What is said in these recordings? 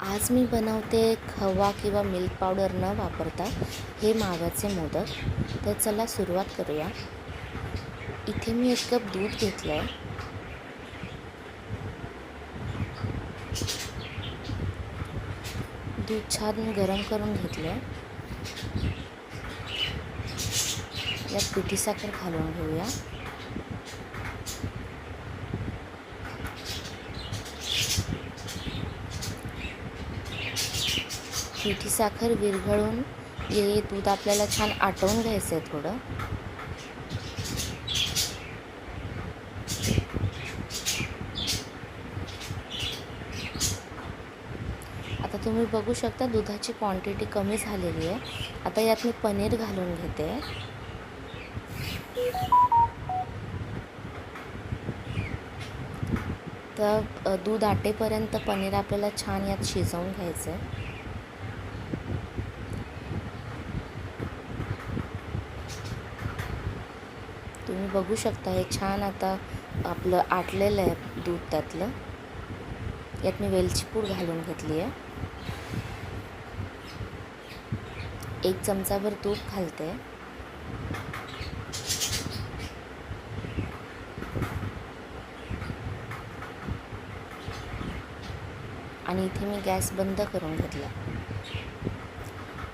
आज मी बनवते खवा किंवा मिल्क पावडर न वापरता हे माव्याचे मोदक. तर चला सुरुवात करूया. इथे मी 1 कप दूध घेतलं आहे. दूध छान गरम करून घेतलं आहे. यात पिठी साखर घालून घेऊया. पिठी साखर विरघळून हे दूध आपल्याला छान आटवून घ्यायचं आहे थोडं. आता तुम्ही बघू शकता दुधाची क्वांटिटी कमी झालेली आहे. आता यात मी पनीर घालून घेते. तर दूध आटेपर्यंत पनीर आपल्याला छान यात शिजवून घ्यायचं आहे. तुम्ही बघू शकता हे छान आता आपलं आटलेलं आहे दूध त्यातलं. यात मी वेलची पूड घालून घेतली आहे. 1 चमचाभर तूप घालते. आणि इथे मी गॅस बंद करून घेतला.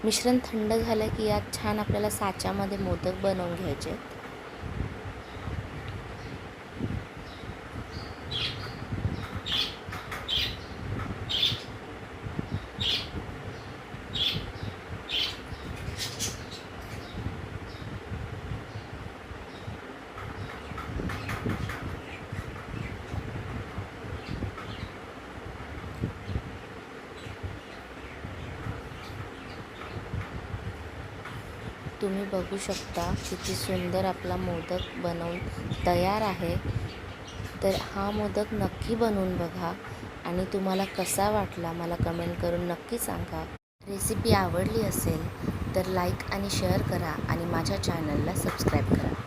मिश्रण थंड झालं की यात छान आपल्याला साच्यामध्ये मोदक बनवून घ्यायचे. तुम्ही बघू शकता किती सुंदर आपला मोदक बनवून तयार आहे. तर हा मोदक नक्की बनवून बघा आणि तुम्हाला कसा वाटला मला कमेंट करून नक्की सांगा. रेसिपी आवडली असेल तर लाईक आणि शेअर करा आणि माझ्या चॅनलला सबस्क्राईब करा.